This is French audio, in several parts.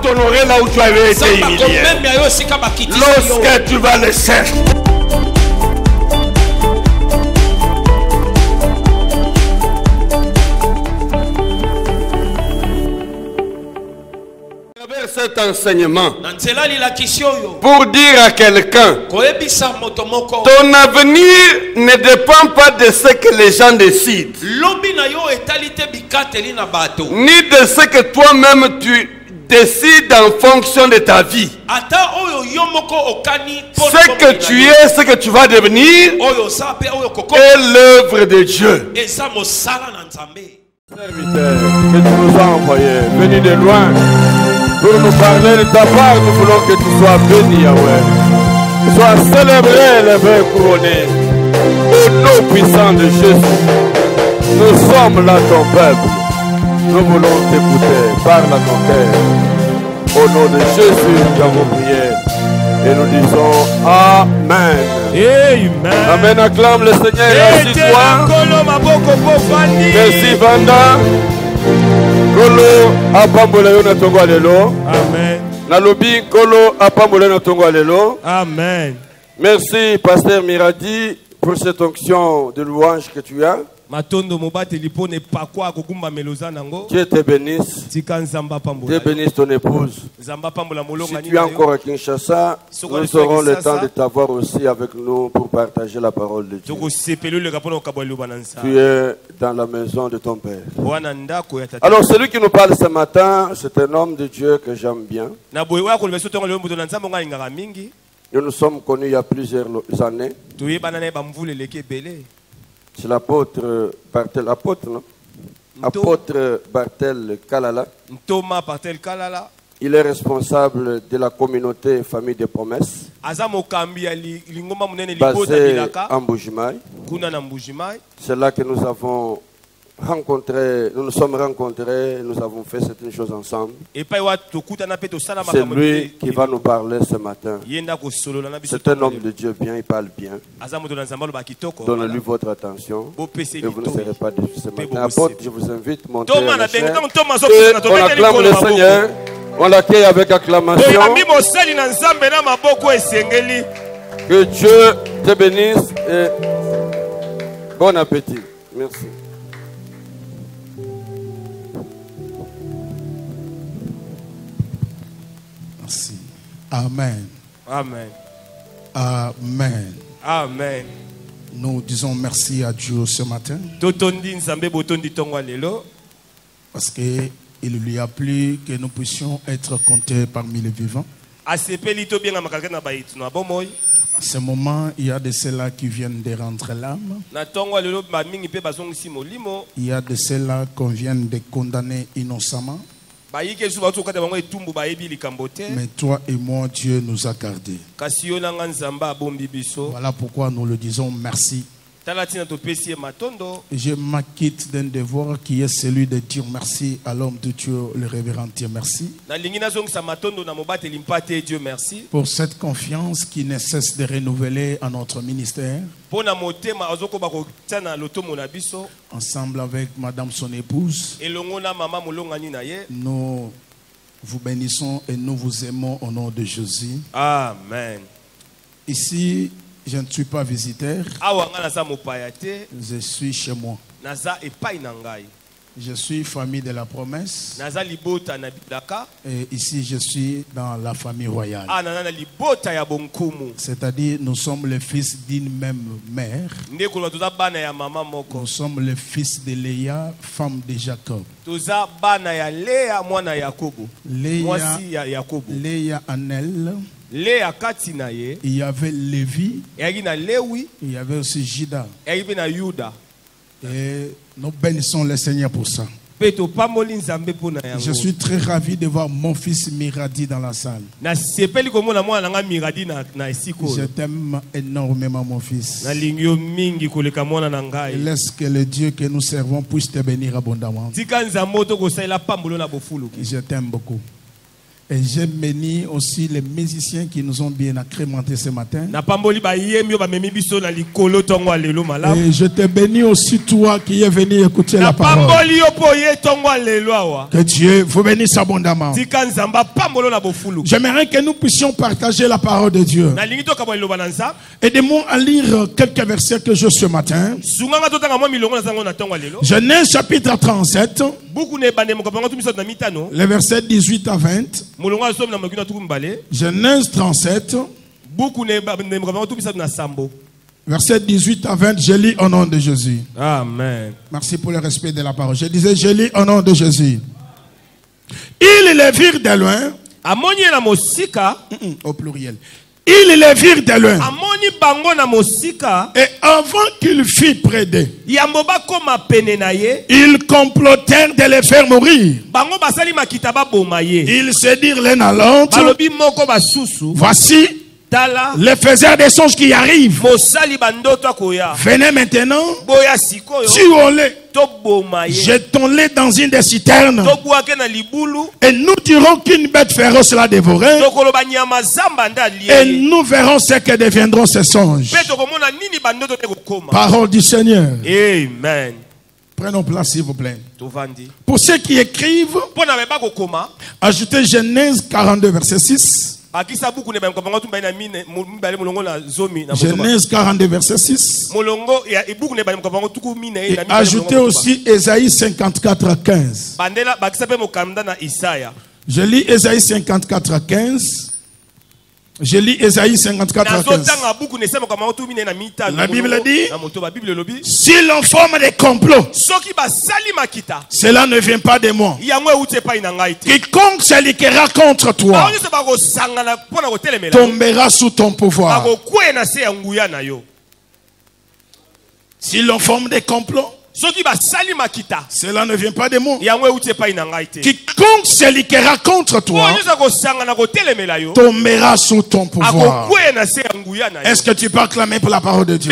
t'honorer là où tu avais été humilié. Lorsque tu vas le chercher. Cet enseignement pour dire à quelqu'un ton avenir ne dépend pas de ce que les gens décident ni de ce que toi-même tu décides en fonction de ta vie. Ce que tu es, ce que tu vas devenir est l'œuvre de Dieu. Serviteur que tu nous as envoyé, venu de loin pour nous parler de ta part, nous voulons que tu sois béni, Yahweh. Sois célébré, élevé, couronné. Au nom puissant de Jésus, nous sommes là ton peuple. Nous voulons t'écouter. Parle à ton cœur. Au nom de Jésus, nous avons prié. Et nous disons Amen. Amen. Amen. Acclame le Seigneur. Assis-toi. Merci, Vanda. Kolo apambola yo na tongo lelo. Amen. Na lobi kolo apambola na tongo lelo. Amen. Merci Pasteur Miradi pour cette onction de louange que tu as. Dieu te bénisse. Dieu bénisse ton épouse. Si tu es encore à Kinshasa, nous aurons le temps de t'avoir aussi avec nous pour partager la parole de Dieu. Tu es dans la maison de ton Père. Alors celui qui nous parle ce matin, c'est un homme de Dieu que j'aime bien. Nous nous sommes connus il y a plusieurs années. C'est l'apôtre Bartel, non? Apôtre Bartel Kalala. Il est responsable de la communauté Famille des Promesses, basée en Mbujimayi. C'est là que nous avons rencontré, nous nous sommes rencontrés, nous avons fait certaines choses ensemble. C'est lui qui va nous parler ce matin. C'est un homme de Dieu bien, il parle bien. Donnez-lui votre attention et vous ne serez pas déçus ce matin. Apôtre, je vous invite à monter à la chaîne. On acclame le Seigneur, on l'accueille avec acclamation. Que Dieu te bénisse et bon appétit. Merci. Amen. Amen. Amen. Amen. Nous disons merci à Dieu ce matin. Parce qu'il lui a plu que nous puissions être comptés parmi les vivants. À ce moment, il y a de ceux-là qui viennent de rentrer l'âme. Il y a de ceux-là qu'on vient de condamner innocemment. Mais toi et moi, Dieu nous a gardés. Voilà pourquoi nous le disons merci. Je m'acquitte d'un devoir qui est celui de dire merci à l'homme de Dieu, le révérend Dieu, merci. Pour cette confiance qui ne cesse de renouveler à notre ministère. Ensemble avec madame son épouse, nous vous bénissons et nous vous aimons au nom de Jésus. Amen. Ici, je ne suis pas visiteur. Je suis chez moi. Je suis famille de la promesse. Et ici, je suis dans la famille royale. C'est-à-dire, nous sommes les fils d'une même mère. Nous sommes les fils de Léa, femme de Jacob. Léa en elle. Il y avait Lévi. Il y avait aussi Juda. Et nous bénissons le Seigneur pour ça. Je suis très ravi de voir mon fils Miradi dans la salle. Je t'aime énormément, mon fils. Et laisse que le Dieu que nous servons puisse te bénir abondamment. Je t'aime beaucoup. Et j'ai béni aussi les musiciens qui nous ont bien accrémentés ce matin. Et je te bénis aussi toi qui es venu écouter la parole. Que Dieu vous bénisse abondamment. J'aimerais que nous puissions partager la parole de Dieu. Aidez-moi à lire quelques versets que j'ai ce matin. Genèse chapitre 37. Les versets 18 à 20. Genèse 37. Versets 18 à 20, je lis au nom de Jésus. Amen. Merci pour le respect de la parole. Je disais, je lis au nom de Jésus. Ils les virent de loin. Au pluriel. Ils les virent de loin. Et avant qu'il fût près d'eux, ils complotèrent de les faire mourir. Ils se dirent l'un à l'autre, voici les faiseurs des songes qui arrivent. Venez maintenant, tuons-les, jetons-les dans une des citernes, et nous dirons qu'une bête féroce l'a dévoré, et nous verrons ce que deviendront ces songes. Parole du Seigneur. Amen. Prenons place s'il vous plaît. Pour ceux qui écrivent, ajoutez Genèse 42 verset 6. Genèse 42 verset 6. Et ajoutez aussi Ésaïe 54 15. Je lis Ésaïe 54 15. Je lis Ésaïe 54 15. La Bible dit, si l'on forme des complots, cela ne vient pas de moi. Quiconque s'alliera contre toi tombera sous ton pouvoir. Si l'on forme des complots, cela ne vient pas de moi. Quiconque s'alliera contre toi tombera sous ton pouvoir. Est-ce que tu peux acclamer pour la parole de Dieu?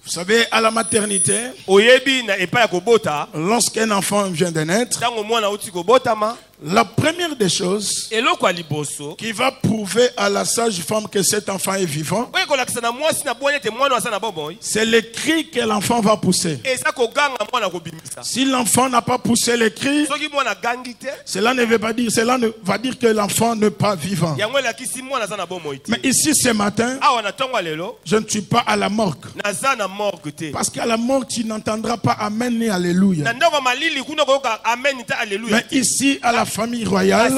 Vous savez, à la maternité, lorsqu'un enfant vient de naître, la première des choses qui va prouver à la sage-femme que cet enfant est vivant, c'est le cri que l'enfant va pousser. Si l'enfant n'a pas poussé le cri, cela ne veut pas dire, cela va dire que l'enfant n'est pas vivant. Mais ici ce matin, je ne suis pas à la morgue. Parce qu'à la morgue, tu n'entendras pas Amen ni Alléluia. Mais ici, à la famille royale,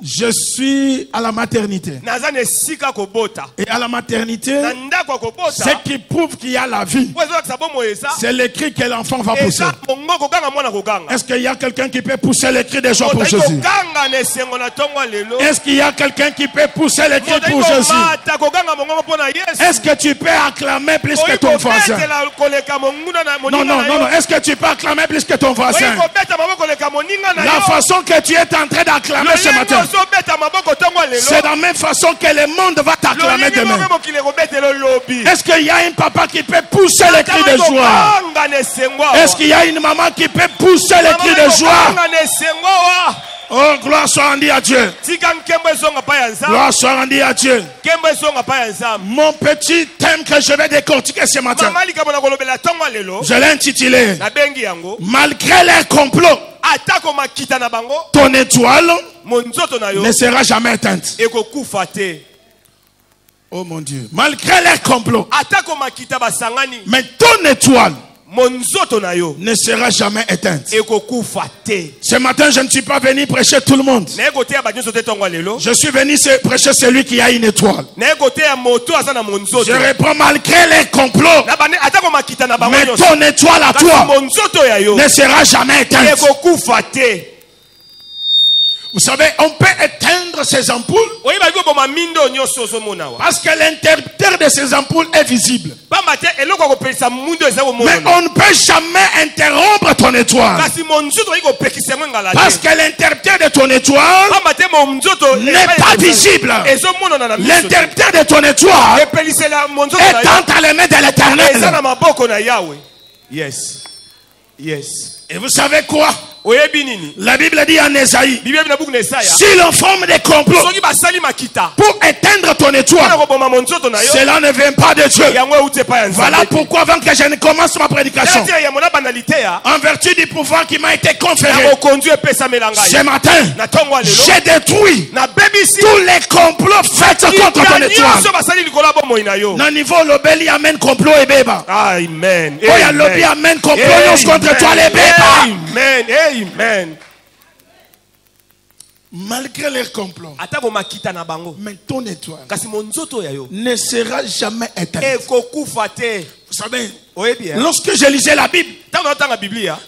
je suis à la maternité. Et à la maternité, ce qui prouve qu'il y a la vie, c'est le cri que l'enfant va pousser. Est-ce qu'il y a quelqu'un qui peut pousser le cri des gens pour Jésus? Est-ce qu'il y a quelqu'un qui peut pousser le cri pour Jésus? Est-ce que tu peux acclamer plus que ton voisin? Non, non, non, non. Est-ce que tu peux acclamer plus que ton voisin? La façon que tu es en train d'acclamer ce matin, c'est la même façon que le monde va t'acclamer demain. Est-ce qu'il y a un papa qui peut pousser le cri de joie? Est-ce qu'il y a une maman qui peut pousser le cri de joie? Oh, gloire soit rendue à Dieu. Gloire soit rendue à Dieu. Mon petit thème que je vais décortiquer ce matin, je l'ai intitulé Malgré les complots, ton étoile ne sera jamais éteinte. Oh mon Dieu. Malgré les complots, mais ton étoile ne sera jamais éteinte. Ce matin, je ne suis pas venu prêcher tout le monde. Je suis venu prêcher celui qui a une étoile. Je reprends malgré les complots, mais ton étoile à toi ne sera jamais éteinte. Vous savez, on peut éteindre ces ampoules parce que l'interrupteur de ces ampoules est visible. Mais on ne peut jamais interrompre ton étoile parce que l'interrupteur de ton étoile n'est pas visible. L'interrupteur de ton étoile est entre les mains de l'Éternel. Yes. Yes. Et vous savez quoi? La Bible dit en Ésaïe, s'ils en forment des complots pour éteindre ton étoile, cela ne vient pas de Dieu. Voilà pourquoi avant que je ne commence ma prédication, en vertu du pouvoir qui m'a été conféré, ce matin, j'ai détruit tous les complots faits contre ton étoile. Dans le niveau lobeli amène complot et béba. Amen. Oh, y'a lobby amène complot contre toi les bébés. Amen. Amen. Malgré les complots, mais ton étoile ne sera jamais éteinte. Vous savez, lorsque je lisais la Bible,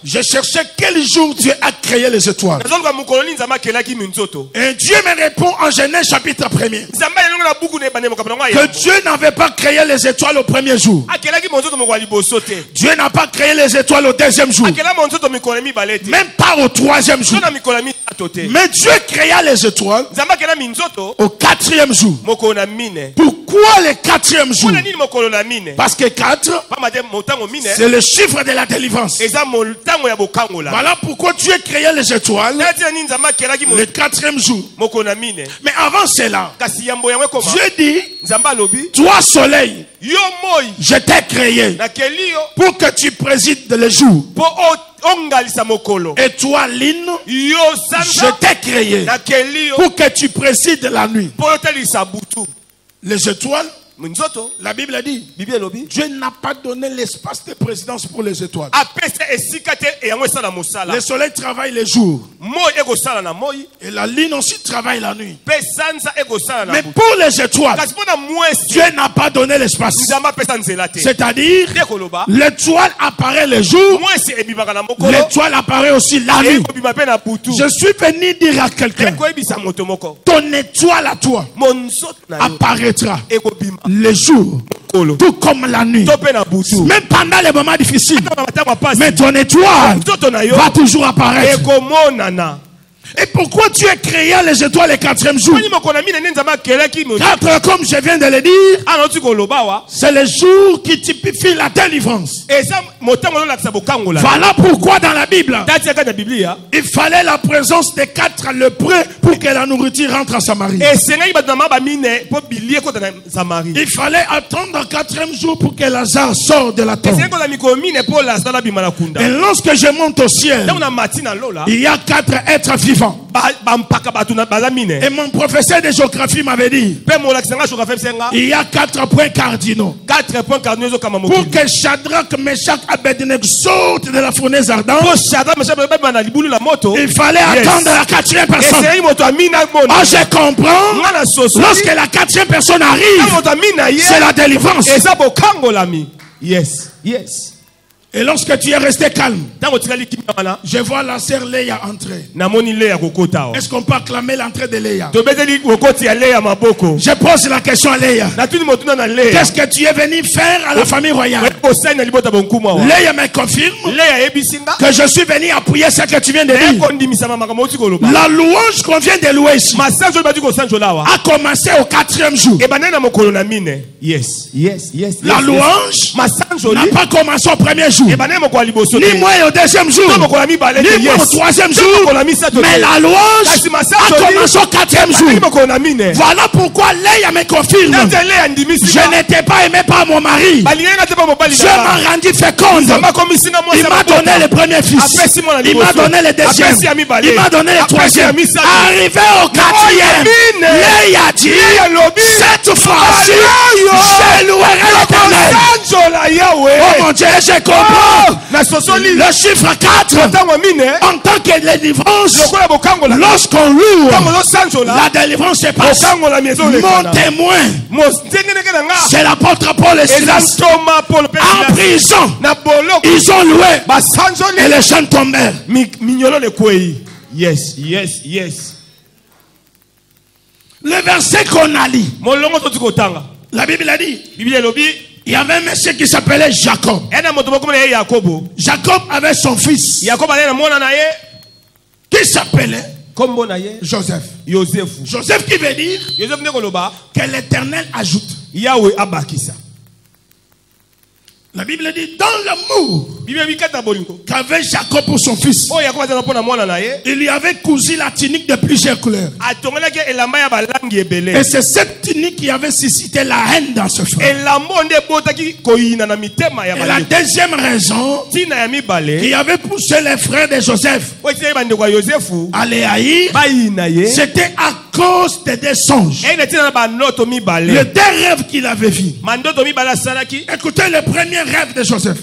je cherchais quel jour Dieu a créé les étoiles. Et Dieu me répond en Genèse chapitre 1er que Dieu n'avait pas créé les étoiles au premier jour. Dieu n'a pas créé les étoiles au deuxième jour, même pas au troisième jour. Mais Dieu créa les étoiles au quatrième jour. Pourquoi le quatrième jour? Parce que 4, c'est le chiffre de la délivrance. Voilà pourquoi Dieu créa les étoiles le quatrième jour. Mais avant cela, Dieu dit, toi soleil, je t'ai créé pour que tu présides le jour. Et toi lune, je t'ai créé pour que tu présides la nuit. Les étoiles, la Bible a dit, Dieu n'a pas donné l'espace de présidence pour les étoiles. Le soleil travaille les jours et la lune aussi travaille la nuit. Mais pour les étoiles, Dieu n'a pas donné l'espace. C'est-à-dire, l'étoile apparaît le jour, l'étoile apparaît aussi la nuit. Je suis venu dire à quelqu'un, ton étoile à toi apparaîtra les jours, tout comme la nuit, même pendant les moments difficiles. Mais ton étoile va toujours apparaître. Et pourquoi Dieu a créé les étoiles le quatrième jour? 4, comme je viens de le dire, c'est le jour qui typifie la délivrance. Voilà pourquoi dans la Bible, il fallait la présence des 4 lépreux pour que la nourriture rentre à Samarie. Il fallait attendre 4e jour pour que Lazare sorte de la tombe. Et lorsque je monte au ciel, il y a 4 êtres vivants. Et mon professeur de géographie m'avait dit, il y a 4 points cardinaux pour que Shadrach, Meshach, Abednego sortent de la fournaise ardente. Il fallait attendre la 4e personne. Ah, je comprends. Lorsque la 4e personne arrive, c'est la délivrance. Yes, yes. Et lorsque tu es resté calme, je vois la sœur Léa entrer. Est-ce qu'on peut acclamer l'entrée de Léa? Je pose la question à Léa. Qu'est-ce que tu es venu faire à la famille royale? Léa me confirme que je suis venu appuyer ce que tu viens de dire. La louange qu'on vient de louer ici a commencé au 4e jour. Yes, yes, yes. La louange n'a pas commencé au 1er jour, ni moi au 2e jour, ni moi au 3e jour, mais la louange a commencé au 4e jour. Voilà pourquoi Léa me confirme, je n'étais pas aimé par mon mari, Dieu m'a rendu féconde. Il m'a donné le premier fils, il m'a donné le deuxième, il m'a donné le troisième. Arrivé au 4e, Léa dit, cette fois-ci je louerai l'Éternel. Oh mon Dieu, j'ai compris. Le chiffre 4 en tant que délivrance, lorsqu'on loue, la délivrance se passe. Mon témoin, c'est l'apôtre Paul et Silas. En prison, ils ont loué et les gens tombèrent. Yes, yes, yes. Le verset qu'on a lu, la Bible a dit, il y avait un monsieur qui s'appelait Jacob. Jacob avait son fils qui s'appelait Joseph. Joseph qui veut dire que l'Éternel ajoute. La Bible dit dans l'amour, qu'avait Jacob pour son fils. Il lui avait cousu la tunique de plusieurs couleurs. Et c'est cette tunique qui avait suscité la haine dans ce frère. Et la deuxième raison qui avait poussé les frères de Joseph à les haïr, c'était à cause des deux songes. Les deux rêves qu'il avait vus. Écoutez le premier rêve de Joseph.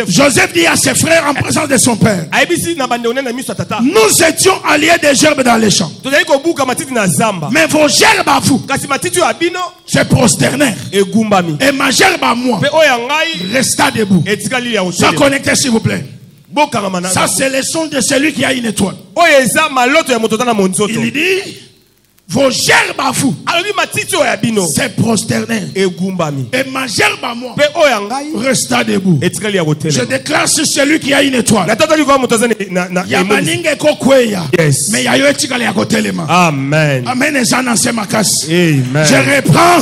Joseph dit à ses frères en présence de son père: nous étions alliés des gerbes dans les champs, mais vos gerbes à vous se prosternèrent, et ma gerbe à moi resta debout. Sois connecté s'il vous plaît. Ça c'est le son de celui qui a une étoile. Il dit: vos gerbes à vous se prosternèrent, et ma gerbe à moi resta debout. Je déclare sur celui qui a une étoile. Amen. Amen. Je reprends.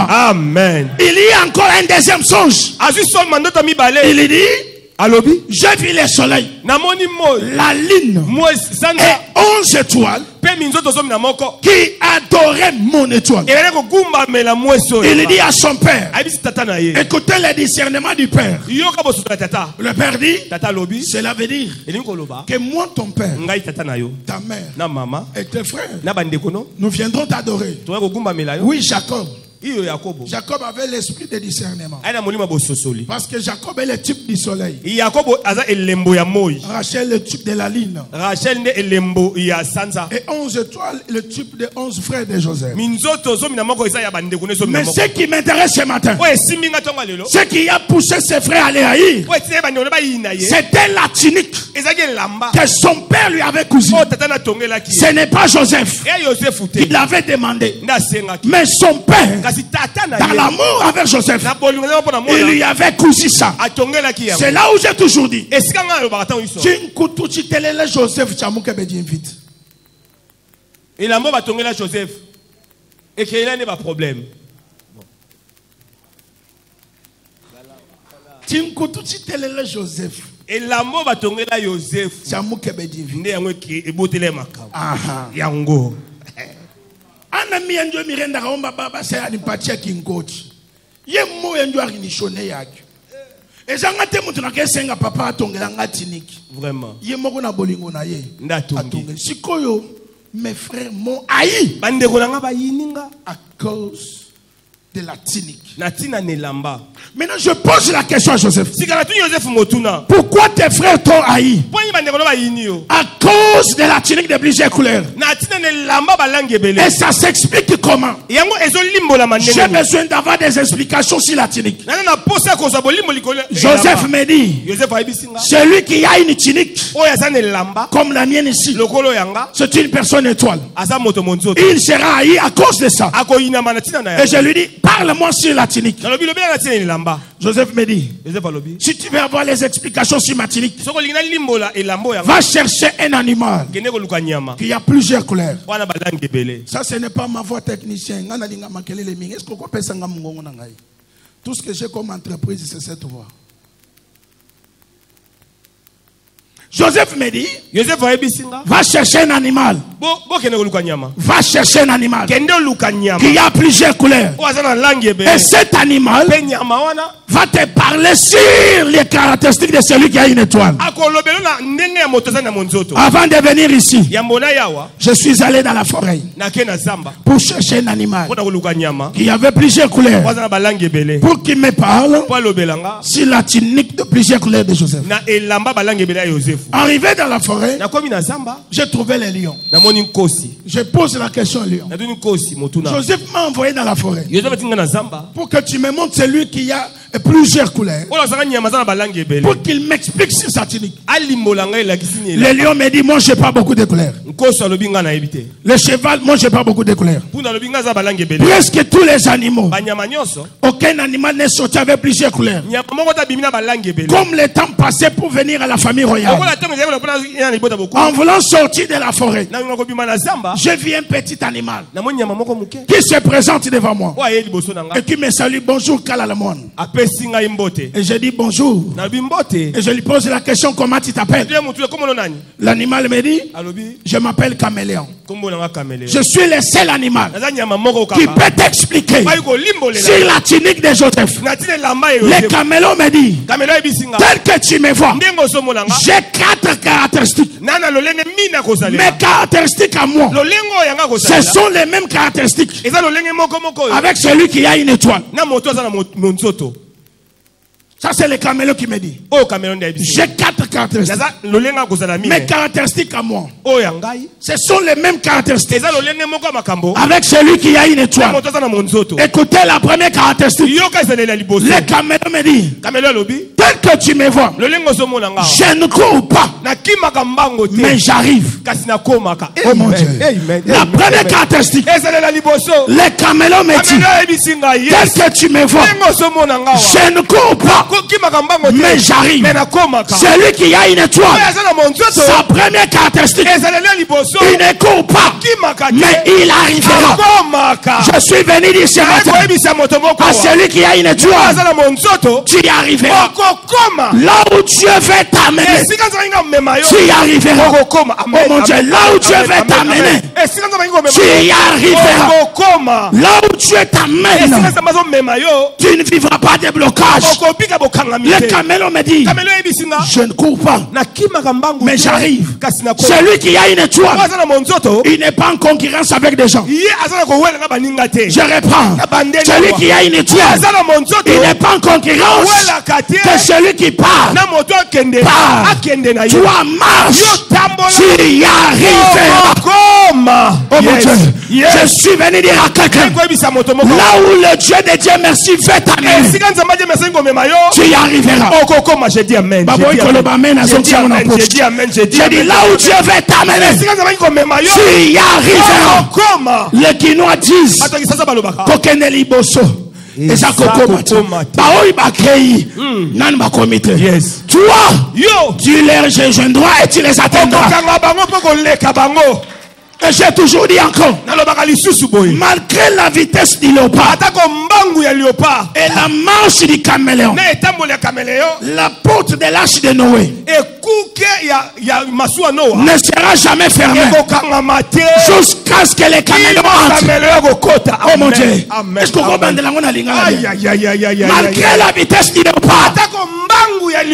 Amen. Il y a encore un deuxième songe. Il dit: j'ai vu le soleil, la lune et 11 étoiles qui adoraient mon étoile. Il dit à son père: écoutez le discernement du père. Le père dit: cela veut dire que moi, ton père, ta mère et tes frères, nous viendrons t'adorer. Oui, Jacob. Jacob avait l'esprit de discernement. Parce que Jacob est le type du soleil. Rachel le type de la lune. Et 11 étoiles le type de 11 frères de Joseph. Mais ce qui m'intéresse ce matin, ce qui a poussé ses frères à les haïr, c'était la tunique que son père lui avait cousue. Ce n'est pas Joseph qui l'avait demandé, mais son père, dans l'amour avec Joseph, il lui avait cousu ça. C'est là où j'ai toujours dit: Joseph, et l'amour va tomber là Joseph et qu'il n'a pas de problème. Joseph. Et l'amour va tomber là Joseph. Yango. Anami enjo mirenda kaomba baba se anipatia kingoti. Ye mo enjo arinishone yake. Ezanga te mutu na kesenga papa atongela ngatiniki. Vraiment. Ye moko na bolingo na ye. Ndatongi. Sikoyo mes frères m'ont haï. Bandeko nanga ba yininga à cause de la tunique. Natina nelamba. Maintenant je pose la question à Joseph. Motuna. Pourquoi tes frères t'ont haï? À cause de la tunique de plusieurs couleurs. Et ça s'explique comment? J'ai besoin d'avoir des explications sur la tunique. Joseph me dit: celui qui a une tunique comme la mienne ici, c'est une personne étoile. Il sera haï à cause de ça. Et je lui dis: parle-moi sur la tunique. Joseph me dit: si tu veux avoir les explications sur ma tunique, va chercher un animal qui a plusieurs couleurs. Ça, ce n'est pas ma voix technicien. Tout ce que j'ai comme entreprise, c'est cette voix. Joseph me dit: va chercher un animal. Va chercher un animal qui a plusieurs couleurs. Et cet animal va te parler sur les caractéristiques de celui qui a une étoile. Avant de venir ici, je suis allé dans la forêt pour chercher un animal qui avait plusieurs couleurs, pour qu'il me parle sur la tunique de plusieurs couleurs de Joseph. Arrivé dans la forêt, j'ai trouvé les lions. Je pose la question au lion. Joseph m'a envoyé dans la forêt pour que tu me montres celui qui a plusieurs couleurs pour qu'il m'explique sur sa tunique. Le lion me dit, moi, je n'ai pas beaucoup de couleurs. Le cheval, moi, je n'ai pas beaucoup de couleurs. Presque tous les animaux, aucun animal n'est sorti avec plusieurs couleurs. Comme le temps passait pour venir à la famille royale, en voulant sortir de la forêt, j'ai vu un petit animal qui se présente devant moi et qui me salue. Bonjour, Kalalamon. Et je dis bonjour. Et je lui pose la question, comment tu t'appelles? L'animal me dit, je m'appelle Caméléon. Je suis le seul animal qui peut t'expliquer sur la tunique de Joseph. Le caméléon me dit, tel que tu me vois, j'ai 4 caractéristiques. Mes caractéristiques à moi, ce sont les mêmes caractéristiques avec celui qui a une étoile. Ça, c'est le caméléon qui me dit. J'ai 4 caractéristiques. Mes caractéristiques à moi, ce sont les mêmes caractéristiques avec celui qui a une étoile. Écoutez la première caractéristique. Le caméléon me dit, tel que tu me vois, je ne cours pas, mais j'arrive. Oh mon Dieu. La première caractéristique, le caméléon me dit, tel que tu me vois, je ne cours pas, mais j'arrive. Celui qui a une étoile, sa première caractéristique, il ne court pas, mais il arrivera. Je suis venu dire ce matin à celui qui a une étoile, tu y arriveras. Là où Dieu veut t'amener, tu y arriveras. Oh mon Dieu, là où Dieu veut t'amener, tu y arriveras. Là où Dieu t'amène, tu ne vivras pas de blocage. Le caméléon me dit, je ne cours pas, mais j'arrive. Celui qui a une étoile, il n'est pas en concurrence avec des gens. Je reprends. Celui qui a une étoile, il n'est pas en concurrence que celui qui part. Toi marche, tu y arriveras. Oh mon Dieu, je suis venu dire à quelqu'un, là où le Dieu de Dieu merci veut t'amener, tu y arriveras. J'ai dit amen. J'ai dit amen. J'ai dit là où Dieu veut t'amener, tu y arriveras. Les Guinois disent Kokene liboso. Et ça kokoma. Baoui bakei. Nan bakomite. Toi, tu les rejoindras et tu les atteindras. Et j'ai toujours dit encore, malgré la vitesse du léopard et la marche du caméléon, la porte de l'arche de Noé ne sera jamais fermée jusqu'à ce que les caméléons entrent. Oh mon Dieu, est-ce que vous comprenez la malgré la vitesse du léopard et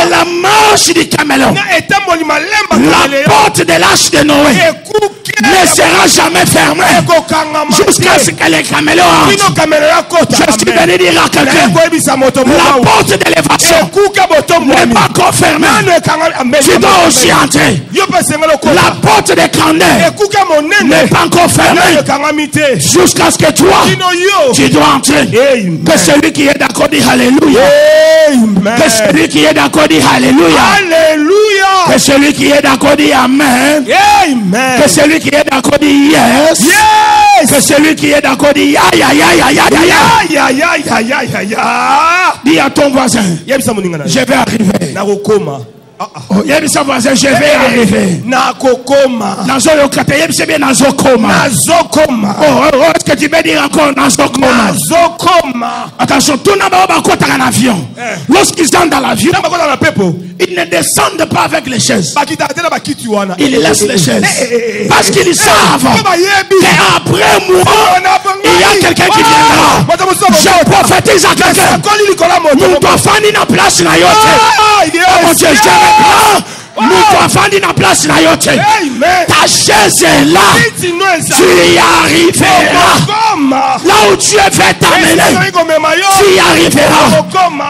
la marche du caméléon, la porte de l'arche de Noé ne sera jamais fermée jusqu'à ce que les caméléons entrent. Je suis venu dire à quelqu'un, la porte de l'élévation n'est pas encore fermée. Tu dois aussi entrer. La porte des grandeurs n'est pas encore fermée jusqu'à ce que toi, tu dois entrer. Que celui qui est d'accord dit Alléluia. Que celui qui est d'accord dit Alléluia. Que celui qui est d'accord dit Amen. Que celui qui est d'accord dit Yes. Que celui qui est d'accord dit aïe aïe aïe aïe aïe aïe aïe. Dis à ton voisin, je vais arriver. Oh, yebisa voisin, je vais arriver. Nazokoma. Nazokoma. Oh, est-ce que tu peux dire encore Nazokoma? Nazokoma. Attention, tout le monde va en avion. Lorsqu'ils sont dans l'avion, ils ne descendent pas avec les chaises. Ils laissent les chaises. Parce qu'ils savent qu'après moi, il y a quelqu'un qui viendra. Je prophétise à quelqu'un. Nous doit faire une place na yote. Oh mon Dieu, nous devons faire une place là. Ta chaise est là. Tu y arriveras. Là où Dieu veut t'amener, tu y arriveras.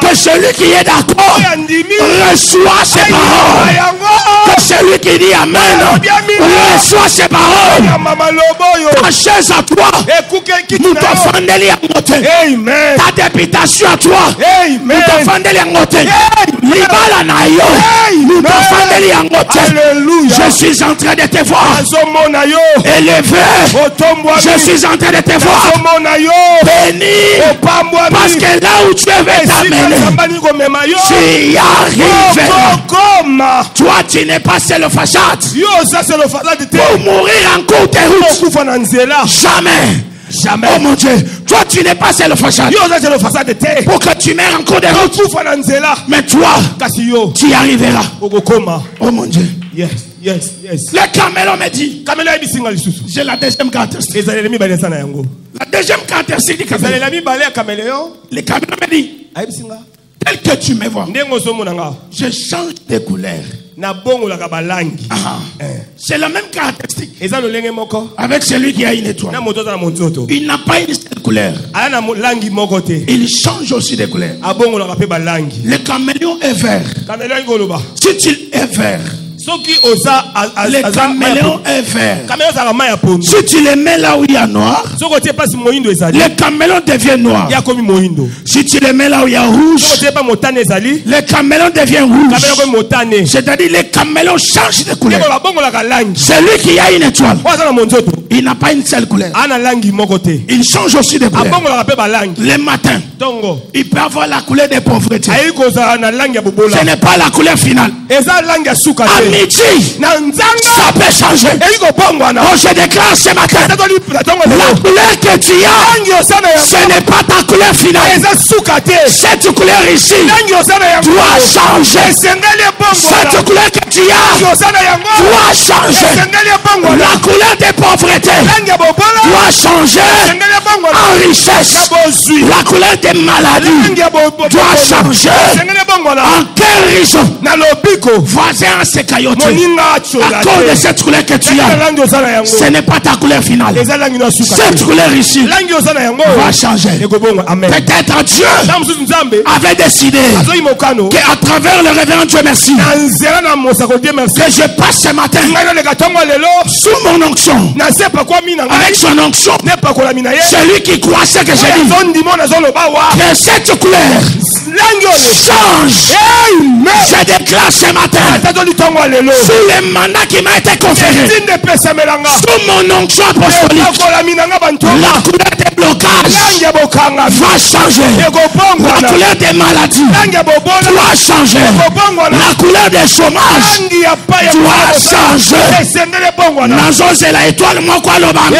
Que celui qui est d'accord reçoit ses paroles. Que celui qui dit Amen reçoit ses paroles. Ta chaise à toi, nous t'offrandeli à côté. Ta députation à toi, nous t'offrandeli à côté. Libala na yo, nous t'offrandeli à côté. Je suis en train de te voir élevé. Je suis en train de te voir béni. Parce que là où tu veux t'amener, tu y arriveras. Toi, tu n'es pas seul façade pour mourir en cours de route. Jamais. Oh mon Dieu, toi tu n'es pas seul façade pour que tu meurs en cours de route. Mais toi, tu y arriveras. Oh mon Dieu. Yes. Le caméléon me dit, j'ai la deuxième caractéristique. La deuxième caractéristique du caméléon. Le caméléon me dit, tel que tu me vois, je change de couleur. C'est la même caractéristique avec celui qui a une étoile. Il n'a pas une seule couleur. Il change aussi de couleur. Le caméléon est vert. Si tu es vert, le caméléon est vert. Si tu le mets là où il y a noir, le caméléon devient noir. Si tu le mets là où il y a rouge, le caméléon devient rouge. C'est-à-dire le caméléon change de couleur. Celui qui a une étoile, il n'a pas une seule couleur. Il change aussi de couleur. Le matin, il peut avoir la couleur de pauvreté. Ce n'est pas la couleur finale. À midi, ça peut changer. Oh, je déclare ce matin, la couleur que tu as, ce n'est pas ta couleur finale. Cette couleur ici doit changer. Cette couleur que tu as doit changer. La couleur de pauvreté doit changer en richesse. La couleur des maladies doit changer en guérison. Voisin en se cailloter à cause de cette couleur que tu as, ce n'est pas ta couleur finale. Cette couleur ici va changer. Peut-être Dieu avait décidé qu'à travers le révérend Dieu merci, que je passe ce matin sous mon onction, avec son onction, celui qui croit ce que j'ai dit, que cette couleur change. Je déclare ce matin, sous le mandat qui m'a été conféré, sous mon onction apostolique, la couleur des blocages va changer. La couleur des maladies doit changer. La couleur des chômages doit changer. Nazo c'est la étoile mon quoi le bambé.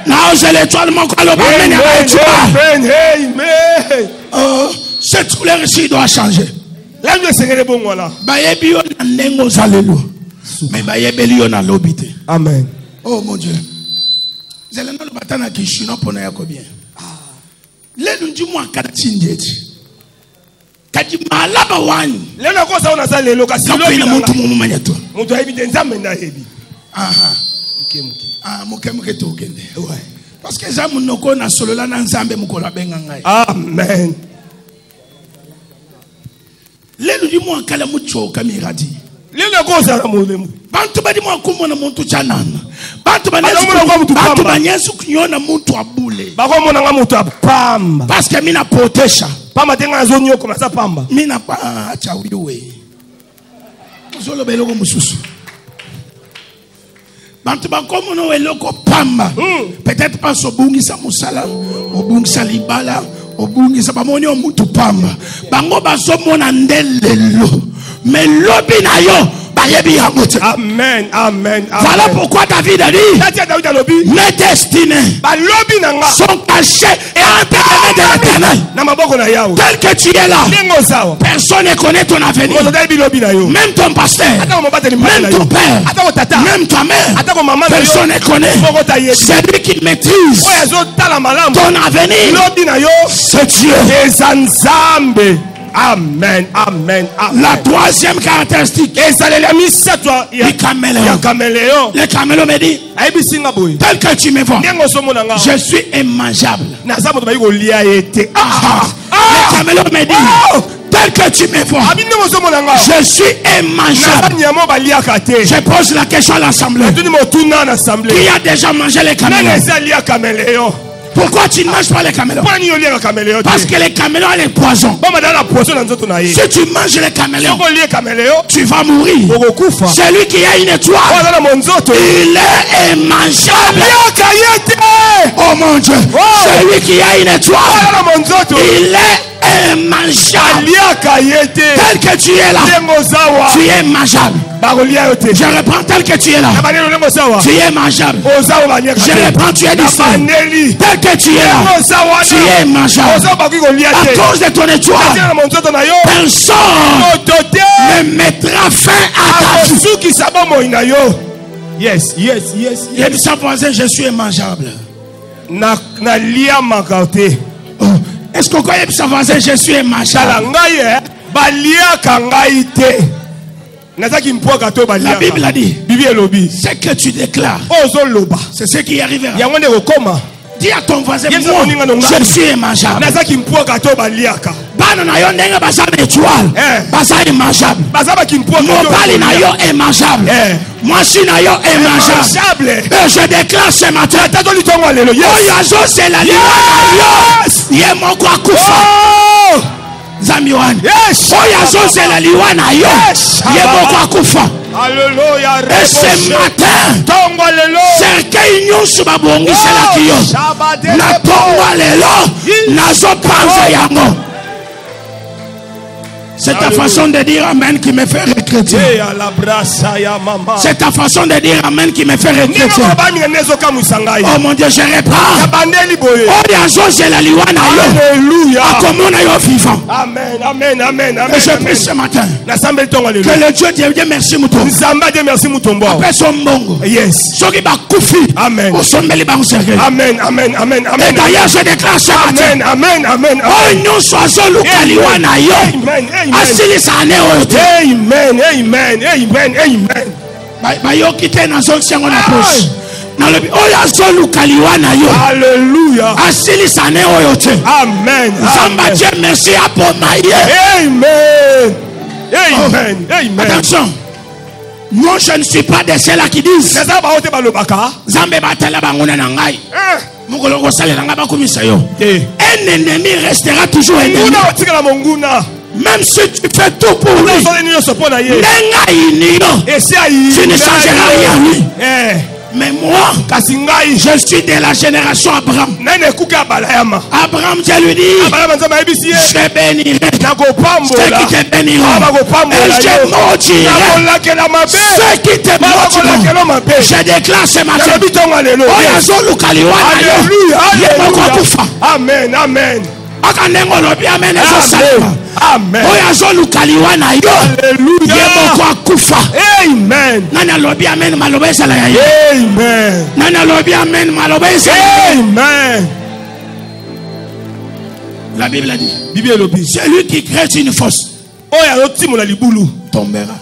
Nazo c'est l'étoile mon quoi le bambé. Cette couleur ici doit changer. Amen. Oh mon Dieu. C'est le nom de Batana qui chino pour nous bien. Les nous dit moi kadati kadi malaba wani. Les na kosa ona sa lelo kasi lo bina muntu mumanyato. Muntu ayibi nzambe na hebi. Aha. Muke to gende. Ouais. Parce que ça mon noko na solola na nzambe mukola benga ngai. Amen. Les nous dit moi kala mucho kamiradi. Les na kosa na mulemu. Bantu badi mwa kumona muntu chanana. Bantu banyesu kunyona muntu abule. Bako mona nga muntu apamba. Parce que mina potesha. Pamba tenga zonyo koma sa pamba. Mina pa acha uyowe. Zolo beloko mususu. Bantu bakomo no eloko pamba. Peut-être pas sobungisa musala, obungisa libala, obungisa bamoni omuntu pamba. Bango bazomona ndelelo. Mais lobi na yo Amen, amen. Voilà pourquoi David a dit mes destinées sont cachées et entre les mains de l'Éternel. Tel que tu es là, personne ne connaît ton avenir. Même ton pasteur, même ton père, même ta mère, personne ne connaît. Celui qui maîtrise ton avenir, c'est Dieu. Amen. Amen. Amen. La troisième caractéristique. Les caméléons. Les caméléons me disent, tel que tu me vois, je suis immangeable. Les caméléons me disent, tel que tu me vois, je suis immangeable. Je pose la question à l'assemblée. Qui a déjà mangé les caméléons? Pourquoi tu ne manges pas les caméléons? Parce que les caméléons ont les poisons. Si tu manges les caméléons, tu vas mourir. Celui qui a une étoile, il est immangeable. Oh mon Dieu. Celui qui a une étoile, il est immangeable. Tel que tu es là, tu es immangeable. Je reprends tel que tu es là. Tu es mangeable. Je reprends, tu es distinct. Tel que tu es là, tu es mangeable. À cause de ton étoile, personne ne mettra fin à ta vie. Yes. Il dit sa voisin, je suis immangeable. Est-ce qu'on connaît sa voisin, je suis immangeable? La Bible a dit, ce que tu déclares, c'est ce qui arrivera. Dis à ton voisin, moi, je suis immangeable. Bana na yo ndenge basa étoile, basa immangeable. Mobali na yo immangeable. Mwasi na yo immangeable. Et je déclare ce matin, Oyazo c'est la liwa na yo. Ye moko akufa. Zamiwan. Oyazo c'est la liwa na yo. Ye moko akufa. Alléluia. Et ce matin, cercueil nyonso babongisela kiyo. Na tongo lelo, nazo panza yango. C'est ta façon de dire amen qui me fait regretter. C'est ta façon de dire amen qui me fait regretter. Oh mon Dieu, je reprends. Oh Yazo, c'est la liwana yo. Alléluia. Comment on est vivant. Amen. Et je prie ce matin que le Dieu Dieu merci Moutombo. Après son bongo. Yes. Soki ba kufi. Amen. Au sommet les bancs serrés. Amen. Et d'ailleurs je déclare ce matin. Amen. Oh nous sois luka liwana yo. Amen. Bayokite na zonsi yango na poche. Na lobi oyo azoluka liwana yo. Alléluia. Asili sane oyo te. Amen. Zamba Dieu merci apona ye. Amen. Attention. Moi je ne suis pas de ceux-là qui disent Zambe batala banguna na ngai. Mukolo ko salela nga bakomisa yo. Un ennemi restera toujours ennemi. Même si tu fais tout pour lui, tu ne changeras rien lui. Mais moi, je suis de la génération Abraham. Abraham, je lui dis, je bénirai ceux qui te béniront et je maudirai ceux qui te maudiront. Je déclare ce matin, Amen. Amen. Amen. Nana lobi amen malobesa la ya. Amen. Nana lobi amen malobesa. Amen. La Bible a dit. Celui qui crée une fosse tombera.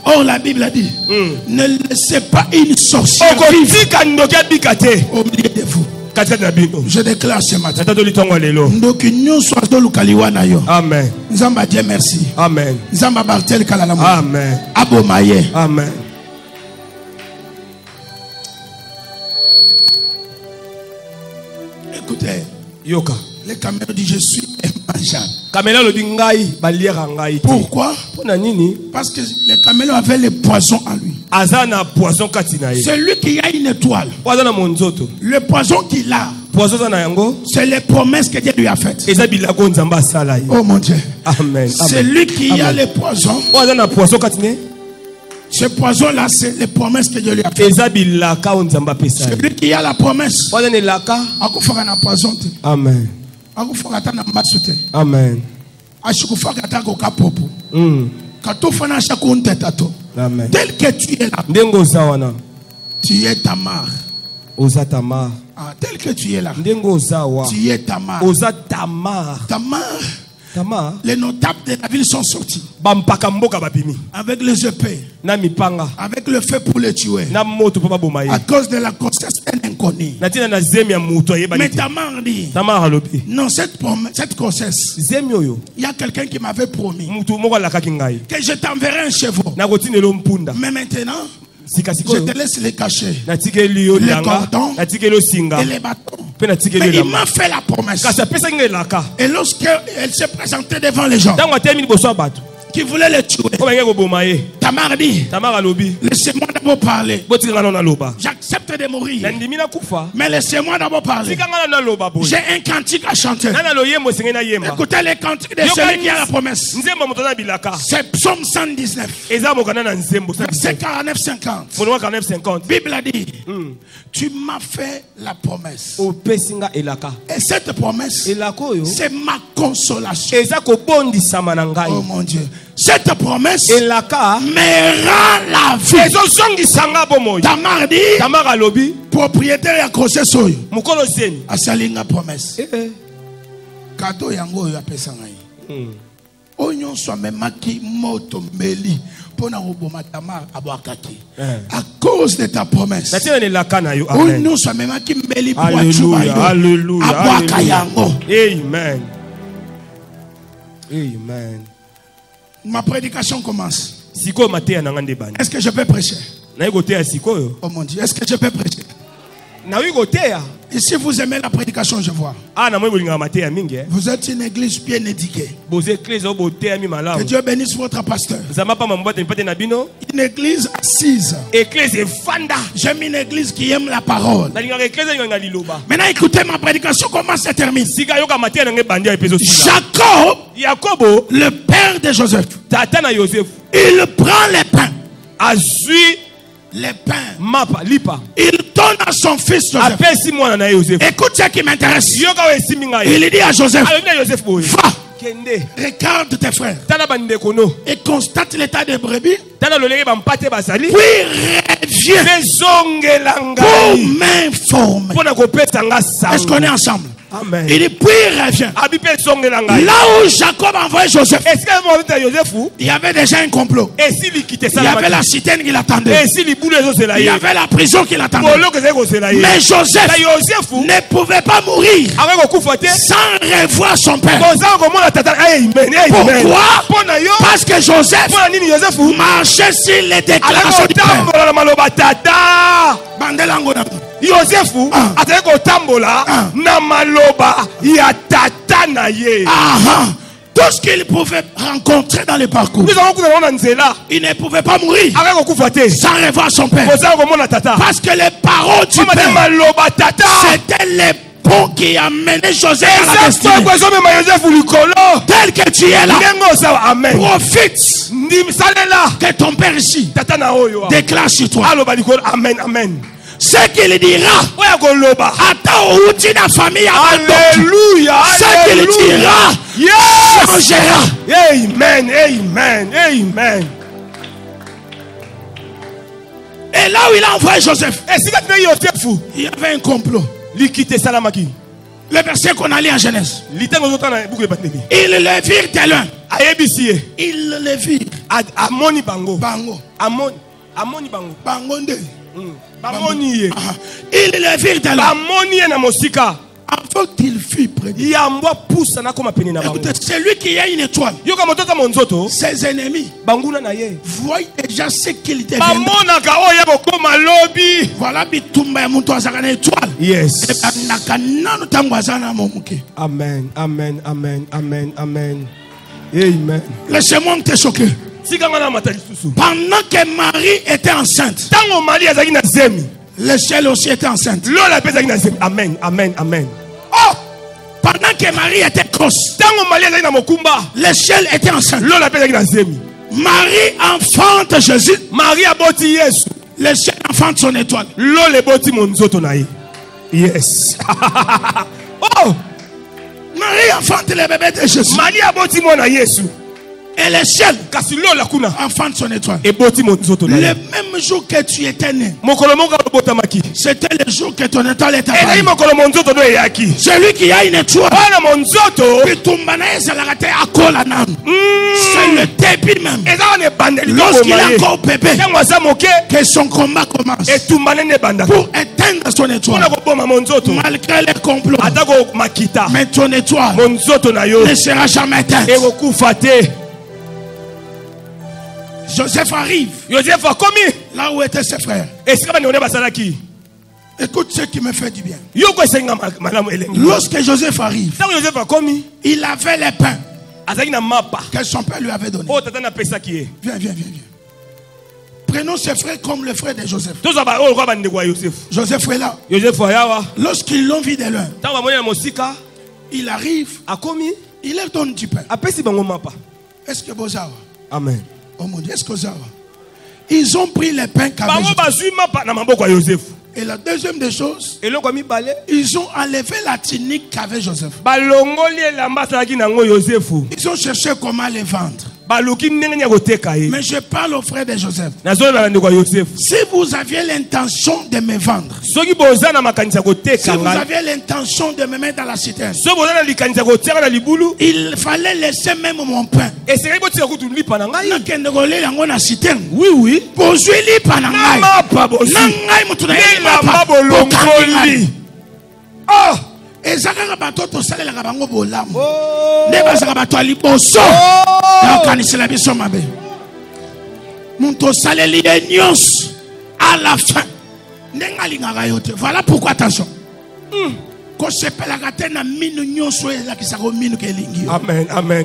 Or la Bible a dit, ne laissez pas une sorcière vivre au milieu de vous. Je déclare ce matin. Amen. Nzamba Dieu merci. Amen. Nzamba Bartel Kalalamu. Amen. Abomaye. Amen. Écoutez, Yoka. Les caméras disent je suis immangeable. Pourquoi? Parce que les caméléons avaient les poisons en lui. Celui qui a une étoile, le poison qu'il a, c'est les promesses que Dieu lui a faites. Oh mon Dieu. Amen. Celui qui a les poisons, ce poison-là, c'est les promesses que Dieu lui a faites. Celui qui a la promesse, Amen. Amen. Amen. Tel que tu es là, tu es Tamar. Ah, tel que tu es là. Tu es Tamar. Tamar. Les notables de la ville sont sortis. Avec les épées. Avec le feu pour les tuer. À cause de la grossesse inconnue. Mais Tamar dit, non, cette grossesse, il y a quelqu'un qui m'avait promis que je t'enverrai un chevaux. Mais maintenant, je te laisse les cacher, les cordons et les bâtons. Mais il m'a fait la promesse. Et lorsqu'elle s'est présentée devant les gens qui voulaient le tuer, Tamar dit, laissez-moi d'abord parler. J'accepte de mourir, mais laissez-moi d'abord parler. J'ai un cantique à chanter. Écoutez les cantiques de celui qui a la promesse. C'est Psaume 119, verset 49-50. Bible a dit, tu m'as fait la promesse. Et cette promesse, c'est ma consolation. Oh mon Dieu. Cette promesse me rend la vie. Tamar dit, propriétaire ya grossesse oyo asalinga promesse. Cadeau yango oyo apesa ngai. Onyo so memaki moto mbeli pona roboma Tamar abwakaki. À cause de ta promesse. Onyo so memaki mbeli pour Alléluia. Abwaka yango. Amen. Amen. Ma prédication commence. Est-ce que je peux prêcher? Oh mon Dieu, est-ce que je peux prêcher? Et si vous aimez la prédication, je vois. Vous êtes une église bien éduquée. Que Dieu bénisse votre pasteur. Une église assise. J'aime une église qui aime la parole. Maintenant écoutez ma prédication, comment ça termine. Jacob, le père de Joseph, il prend les pains. Les pains. Il donne à son fils Joseph. Écoute ce qui m'intéresse. Il dit à Joseph, va, regarde tes frères et constate l'état des brebis. Puis reviens pour m'informer. Est-ce qu'on est ensemble? Amen. Il dit, puis reviens. Là où Jacob envoyait Joseph, il y avait déjà un complot. Il y avait la citerne qui l'attendait. Il y avait la prison qui l'attendait. Mais Joseph ne pouvait pas mourir sans revoir son père. Pourquoi? Parce que Joseph marchait sur les déclarations du père. Yosefu atako tambola na maloba ya tata na ye. Tout ce qu'il pouvait rencontrer dans le parcours, il ne pouvait pas mourir sans revoir son père. Parce que les paroles du père, c'était les ponts qui amenaient Joseph à la destinée. Tel que tu es là, profite que ton père ici déclare sur toi. Amen, amen. Ce qu'il dira, attends où tu la famille Alléluia. Ce qu'il dira, changera. Amen, amen, amen. Et là où il a envoyé Joseph, il y avait un complot. Le verset qu'on a lu en Genèse, ils le virent de loin. Ils le virent. Il le virent de loin. Avant qu'il fût près de lui. Écoutez, c'est lui qui a une étoile. Ses ennemis voient déjà ce qu'il deviendra. Voilà bitumba ya muntu azakana étoile. Yes. Amen, amen, amen, amen, amen. Amen. Laissez-moi te choquer. Pendant que Marie était enceinte, le ciel aussi était enceinte. Amen, amen, amen. Oh! Pendant que Marie était grosse, le ciel était enceinte. Marie enfante Jésus. Le ciel enfante son étoile. Yes. Oh! Marie enfante le bébé de Jésus. Et le ciel enfante son étoile. Le même jour que tu étais né, c'était le jour que ton étoile est apparue. Celui qui a une étoile, c'est le début même. Lorsqu'il est encore bébé, que son combat commence pour éteindre son étoile. Malgré les complots, mais ton étoile ne sera jamais éteinte. Joseph arrive là où étaient ses frères. Écoute ce qui me fait du bien. Lorsque Joseph arrive, il avait les pains que son père lui avait donné. Viens. Prenons ses frères comme le frère de Joseph. Joseph est là. Lorsqu'ils l'ont vu de loin, il arrive, il leur donne du pain. Est-ce que vous avez? Amen. Oh mon Dieu, est-ce que vous avez? Ils ont pris les pains qu'avait Joseph. Et la deuxième des choses, ils ont enlevé la tunique qu'avait Joseph. Ils ont cherché comment les vendre. Mais je parle aux frères de Joseph. Si vous aviez l'intention de me vendre, si vous aviez l'intention de me mettre dans la citerne, il fallait laisser même mon pain. Oui. Ezaka batoto salela kabango bolamu. Neba zaka bato aliboso. Na kanisela biso mabe. Muntu saleli nyos à la fin. Ndenga lingaka yote. Voilà pourquoi attention. Ko sepela katena minu nyoso ela kisako minu ke lingi.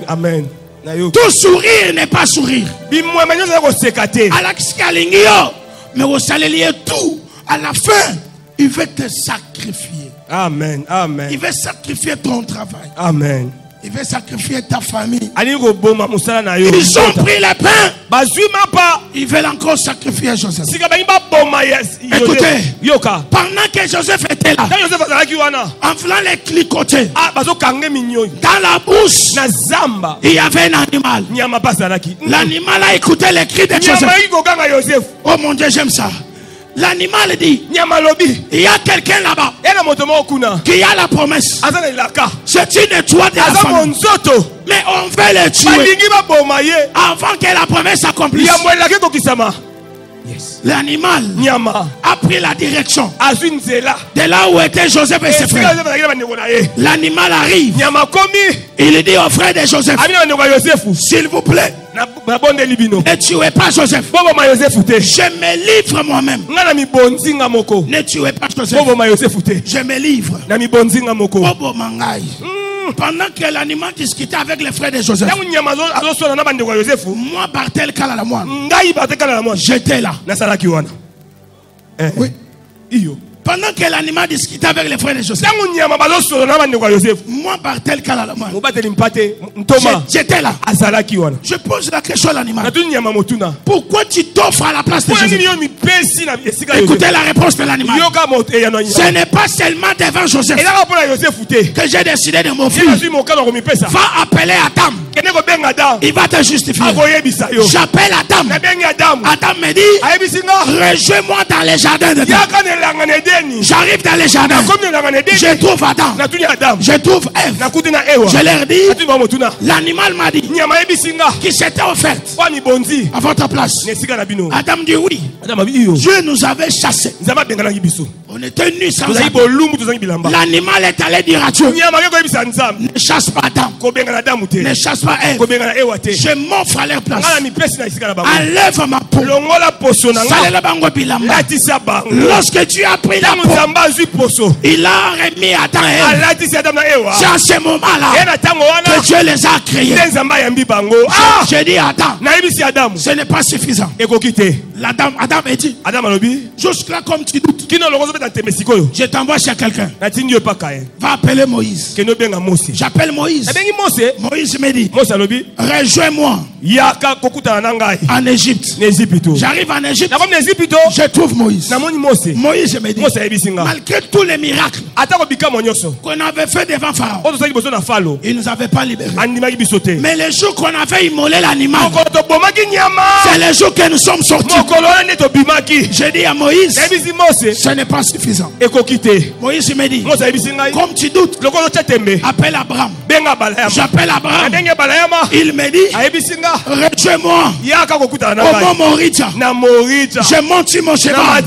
Amen. Tout sourire n'est pas sourire. Ala kisika lingi yo. Mais au saleli tout à la fin, il veut te sacrifier. Amen. Il veut sacrifier ton travail. Amen. Il veut sacrifier ta famille. Ils ont pris le pain. Ils veulent encore sacrifier Joseph. Écoutez, pendant que Joseph était là, en voulant les cliquoter, dans la bouche, il y avait un animal. L'animal a écouté les cris de Joseph. Oh mon Dieu, j'aime ça. L'animal dit, il y a quelqu'un là-bas qui a la promesse. C'est une étoile de la famille. Mais on veut le tuer avant que la promesse s'accomplisse. L'animal a pris la direction de là où était Joseph et ses frères. L'animal arrive. Il dit au frère de Joseph, s'il vous plaît, ne tuez pas Joseph. Je me livre moi-même. Ne tuez pas Joseph. Je me livre. Pendant que l'animal discutait avec les frères de Joseph, moi, Bartel Kalalamoine, j'étais là. Oui. Pendant que l'animal discutait avec les frères de Joseph, moi, Bartel Kalalamoine, j'étais là. Je pose la question à l'animal. Pourquoi tu t'offres à la place de Joseph? Écoutez la réponse de l'animal. Ce n'est pas seulement devant Joseph que j'ai décidé de m'offrir. Va appeler Adam. Il va te justifier. J'appelle Adam. Adam me dit, rejoins-moi dans les jardins de Dieu. J'arrive dans les jardins. Je trouve Adam. Je trouve Ève. Je leur dis, l'animal m'a dit qui s'était offerte à votre place. Adam dit oui. Dieu nous avait chassés. On était nus sans Adam. L'animal est allé dire à Dieu, ne chasse pas Adam. Ne chasse pas Ève. Je m'offre à leur place. Enlève ma peau. Lorsque Dieu a pris la peau, il a remis Adam et Ève. C'est à ce moment-là que Dieu les a créés. J'ai dit Adam, ce n'est pas suffisant. Adam a dit, jusque là comme tu doutes, Je t'envoie chez quelqu'un. Va appeler Moïse. J'appelle Moïse. Moïse me dit, rejoins-moi en Égypte. J'arrive en Égypte. Je trouve Moïse. Moïse me dit, malgré tous les miracles qu'on avait fait devant Pharaon, il ne nous avait pas libérés. Mais les jours qu'on avait immolé l'animal, c'est les jours que nous sommes sortis. J'ai dit à Moïse, ce n'est pas suffisant. Moïse me dit, comme tu doutes, appelle Abraham. J'appelle Abraham. Il me dit, rejoins-moi au mont Morita. Je monte sur mon cheval.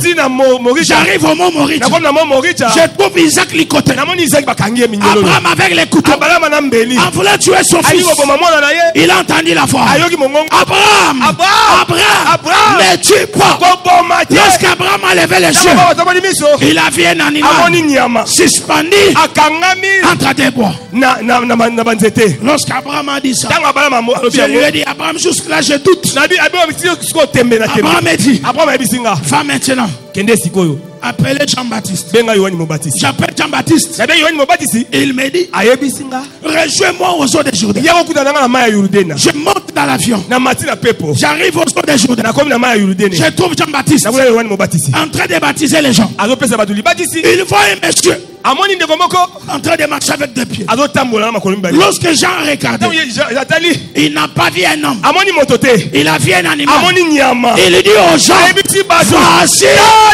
J'arrive au mont Morita. Je trouve Isaac licoté. Abraham avec les couteaux. En voulant tuer son fils. Il a entendu la voix. Abraham, ne tue pas. Lorsqu'Abraham a levé les yeux, il a vu un animal suspendu entre des bois. Lorsqu'Abraham a dit ça, je lui ai dit, Abraham, jusque-là je doute. Abraham a dit, va maintenant. Appelez Jean-Baptiste. J'appelle Jean-Baptiste. Il me dit, rejoins-moi aux eaux de Jourdain. Je monte dans l'avion. J'arrive aux eaux de Jourdain. Je trouve Jean-Baptiste en train de baptiser les gens. Il voit un monsieur en train de marcher avec des pieds. Lorsque Jean regarde, il n'a pas vu un homme. Il a vu un animal. Il dit aux gens, voici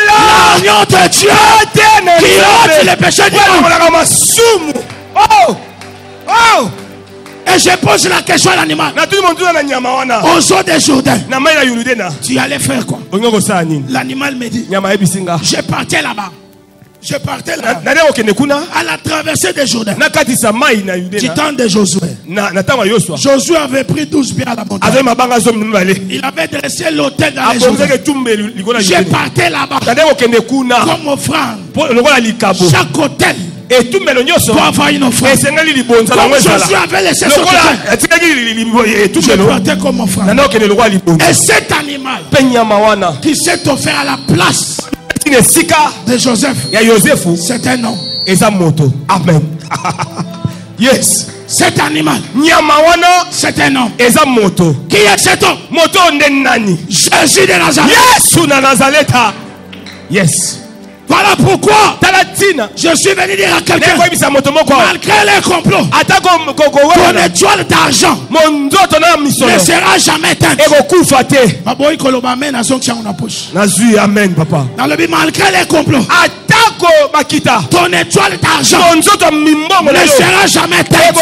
l'agneau de Dieu qui ôte les péchés du monde. Et je pose la question à l'animal. Aux eaux de Jourdain, tu allais faire quoi? L'animal me dit, je partais là-bas. Je partais là à la traversée de Jourdain du temps de Josué. Josué avait pris 12 biens à la montagne. Il avait dressé l'autel dans les Jourdain. Je partais là-bas comme offrande. Chaque autel pour avoir une offrande. Comme Josué avait laissé son autel, je partais comme offrande. Et cet animal qui s'est offert à la place de Joseph, c'est un homme. Amen. Yes. Cet animal, c'est un homme. Qui est cet homme? Jésus de Nazareth. Yes. Voilà pourquoi je suis venu dire à quelqu'un, malgré les complots, ton étoile d'argent ne sera jamais éteinte. Amen, papa. Malgré les complots, ton étoile d'argent ne sera jamais éteinte.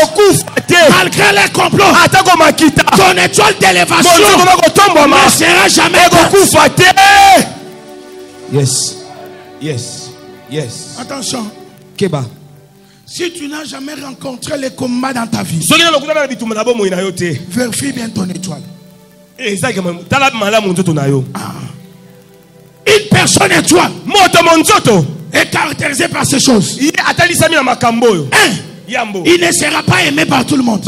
Malgré les complots, ton étoile d'élévation ne sera jamais éteinte. Yes. Yes. Yes. Attention. Keba. Si tu n'as jamais rencontré les combats dans ta vie, vérifie bien ton étoile. Une personne étoile est caractérisée par ces choses. Il ne sera pas aimé par tout le monde.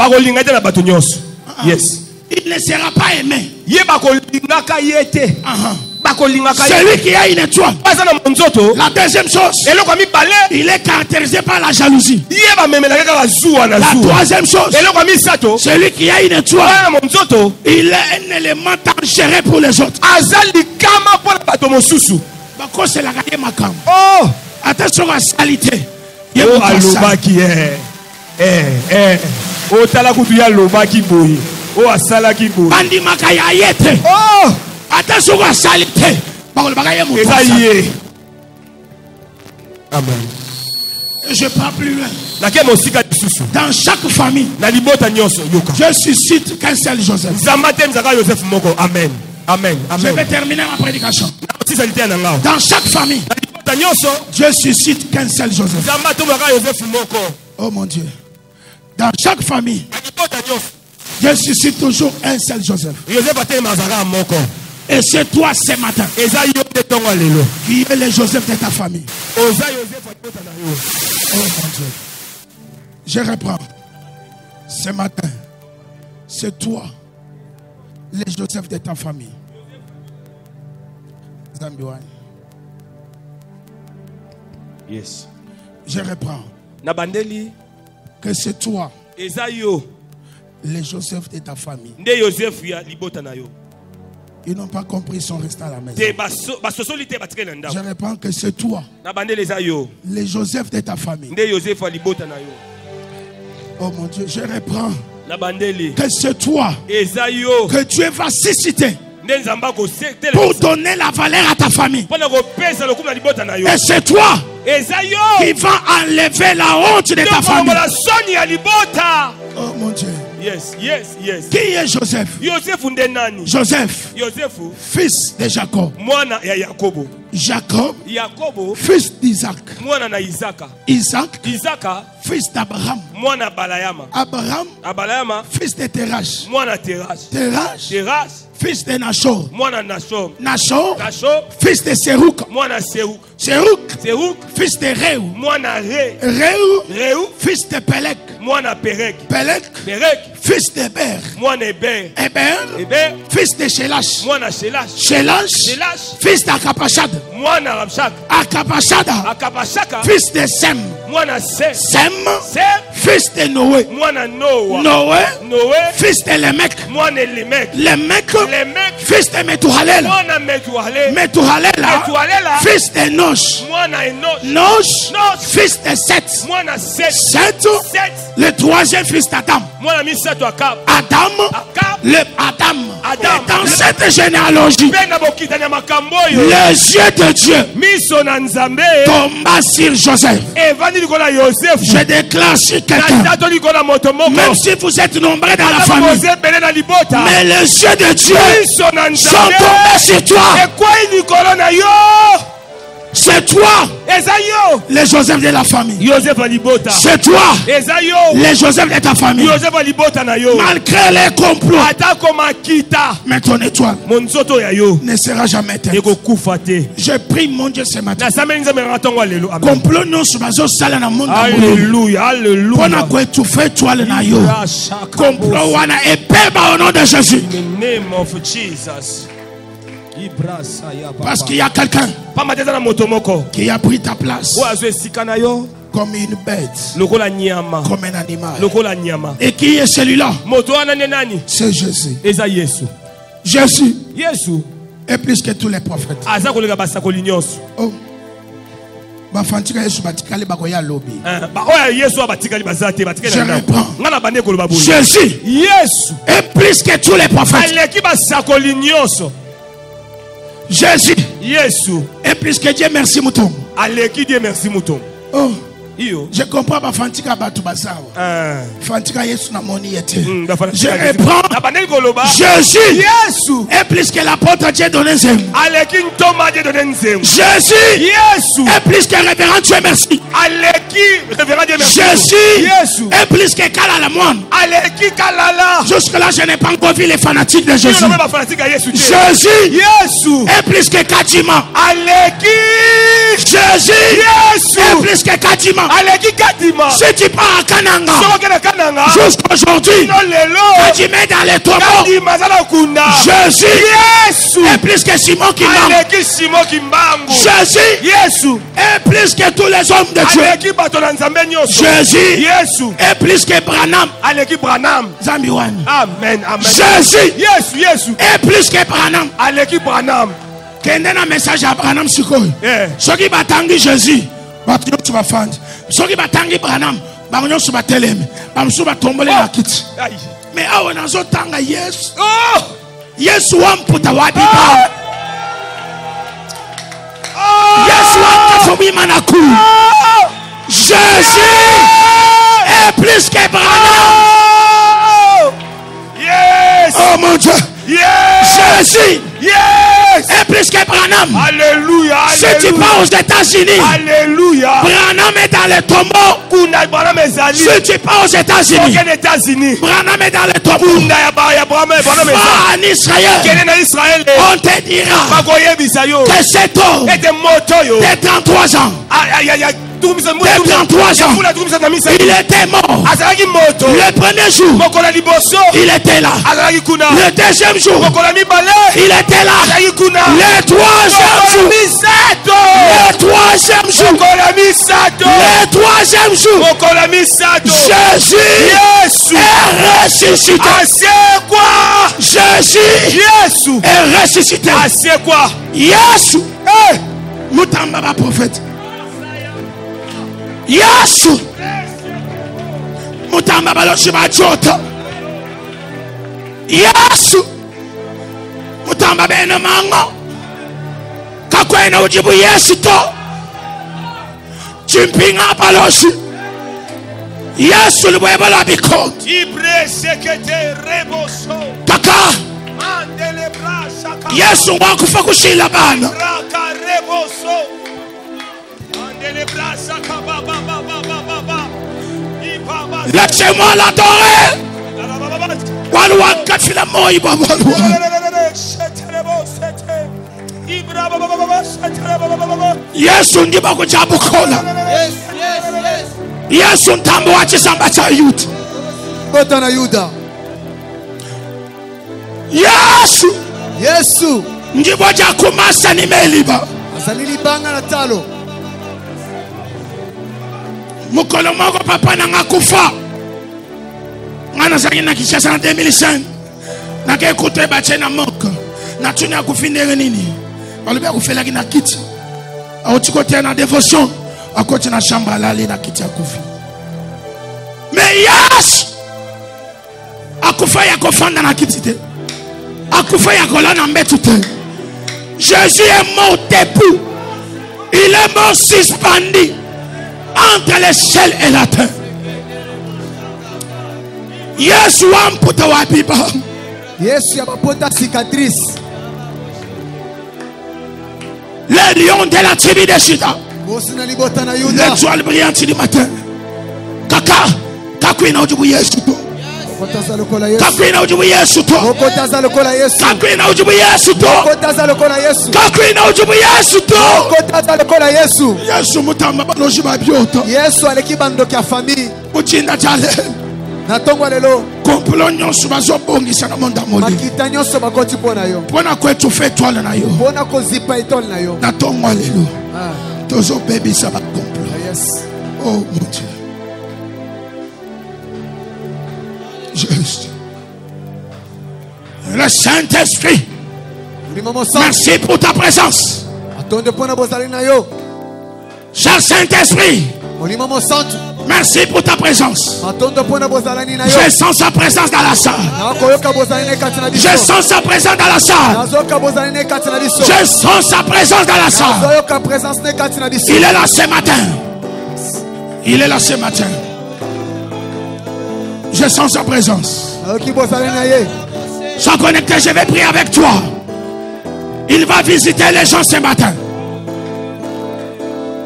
Yes. Il ne sera pas aimé. Celui qui a une étoile. La deuxième chose, il est caractérisé par la jalousie. La troisième chose, celui qui a une étoile, il est un élément dangereux pour les autres. C'est la makam. Attention à la salité. Attention à la salité. Amen. Je parle plus loin. Dans chaque famille, je suscite qu'un seul Joseph. Amen. Amen. Je vais terminer ma prédication. Dans chaque famille, je suscite qu'un seul Joseph. Oh mon Dieu. Dans chaque famille, je suscite toujours un seul Joseph. Et c'est toi ce matin qui est le Joseph de ta famille. Oh mon Dieu. Je reprends. Ce matin, c'est toi le Joseph de ta famille. Yes. Je reprends. Nabandeli. Que c'est toi. Ezayo. Les Joseph de ta famille. Nde Joseph ya libota na yo. Ils n'ont pas compris, ils sont restés à la maison. Je reprends que c'est toi. Les Joseph de ta famille. Oh mon Dieu, je reprends que c'est toi que Dieu va susciter pour donner la valeur à ta famille. Et c'est toi qui va enlever la honte de ta famille. Oh mon Dieu. Yes, yes, yes. Qui est Joseph? Joseph, fils de Jacob. Jacob, fils d'Isaac. Isaac, fils d'Abraham. Abraham, fils de Terach. Terach, fils de Nachor. Nachor, fils de Seruk. Seruk, fils de Reu. Reu, fils de Pelek. Pelek, fils d'Héber. Héber, fils de Shelash. Shelash, fils d'Akapashad. Akapashada, fils de Sem. Sem, fils de Noé. Noé, fils de Lémec. Lémec, fils de Methuhalel. Methuhalel, fils de Nosh. Nosh, fils de Seth. Seth, le troisième fils d'Adam. Adam. Dans cette généalogie, les yeux de Dieu tomba sur Joseph. Je déclare sur quelqu'un, même si vous êtes nombreux dans la famille, mais les yeux de Dieu sont tombés sur toi. C'est toi, les Joseph de la famille. C'est toi, les Joseph de ta famille. Malgré les complots, mais ton étoile ne sera jamais éteinte. Je prie mon Dieu ce matin. Complot non sur sala na monde. Alléluia, alléluia. Pona ko étouffer étoile na yo. Complot wana epeba au nom de Jésus. In the name of Jesus. Parce qu'il y a quelqu'un qui a pris ta place comme une bête, comme un animal. Et qui est celui-là? C'est Jésus. Jésus est plus que tous les prophètes. Oh. Je reprends. Jésus est plus que tous les prophètes. Jésus est plus que Dieu merci mouton. Oh. Je comprends pas Fantika Batu Basawa. Fantika Yesu na moni yete. Je reprends. Jésus est plus que l'apôtre Dieu donné Zem. Jésus est plus que révérend Dieu merci. Jésus est plus que Kala la moine. Jusque là je n'ai pas encore vu les fanatiques de Jésus. Jésus est plus que Kadima. Jésus est plus que Kadima. Si tu pars à Kananga jusqu'aujourd'hui, Kadima est dans les tombeaux. Jésus est plus que Simon Kimbangu. Jésus est plus que tous les hommes de Dieu. Jésus est plus que Branham. Zambiwan. Amen. Jésus est plus que Branham. Kende na message à Branham sikoy. Soki batangi Jésus, batyo tu vas fand. Soki batangi Branham, banyo su bateleme, bamsu batombole na kiti. Mais awa nazo tanga Yesu. Yesu wamputa wadika. Yesu wamkafumi manaku. Jésus est plus que Branham. Oh mon Dieu. Jésus est plus que Branham. Alléluia. Si tu pars aux États-Unis, Alléluia. Branham est dans les tombeaux. Si tu pars aux États-Unis, Branham est dans les tombeaux. Va en Israël, on te dira que cet homme de 33 ans, de 33 ans, il était mort. Le premier jour, il était là. Le deuxième jour, il était là. Le troisième jour, Le troisième jour, Jésus est ressuscité. Jésus est ressuscité. Yesu mutamba ba prophète. Yesu mutamba ba loshima chota. Yesu mutamba bena mango. Kakwena ujibu Yesu to. Chimpinga baloshi. Yesu libweba la bikot. Kaka Yesu wakufa kushila bana. Laissez-moi l'adorer. Walwa kafila moi baba. Yesu ndiba kujabu kola. Yesu ntambo wa chisamba cha youth. Bota na Yuda. Yesu njiboja kumasa nimeliba. Azalili banga na talo. Mukolo moko papa na ngakufa. Ngana zaki na Kinshasa na 2005. Na ke kote bache na moka. Na tunya kufindere nini? Balubia kufela kina kiti. Aotikote na dévotion. Akote na shamba lali na kiti akufi. Mais akufa ya kofanda na kiti te. Akufa ya kolana mbetu te. Jésus est mort debout. Il est mort suspendu entre le ciel et la terre. Yesu amputa wapiba. Yesu yapapota cicatrice. Le lion de la tribu de Juda. L'étoile brillante du matin. Kaka kakwina ujubu Yesu to. Kakwina ujubu Yesu to. Kakwina ujubu Yesu to. Kakwina ujubu Yesu to. Yesu mutamba baloji babyoto. Yesu alekibando kya famille. Muchinda chale. Natongwa lelo. Complot nyonso bazobongisa na monda moli. Makita nyonso bakoti pona yo. Pona kwetu fe étoile na yo. Pona kozipa étoile na yo. Natongwa lelo. Tozo baby ça va complot. Yes. Oh mon Dieu. Juste. Le Saint-Esprit. Merci pour ta présence. Cher Saint-Esprit. Merci pour ta présence. Je sens sa présence dans la salle. Je sens sa présence dans la salle. Je sens sa présence dans la salle. Il est là ce matin. Il est là ce matin. Je sens sa présence. Sois connecté, je vais prier avec toi. Il va visiter les gens ce matin.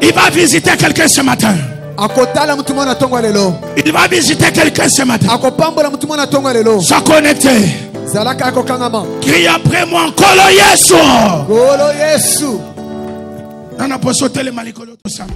Il va visiter quelqu'un ce matin. Il va visiter quelqu'un ce matin. Sois connecté. Crie après moi. Kolo Yesu. Kolo Yesu. Nana poso tele malikolo to sambi.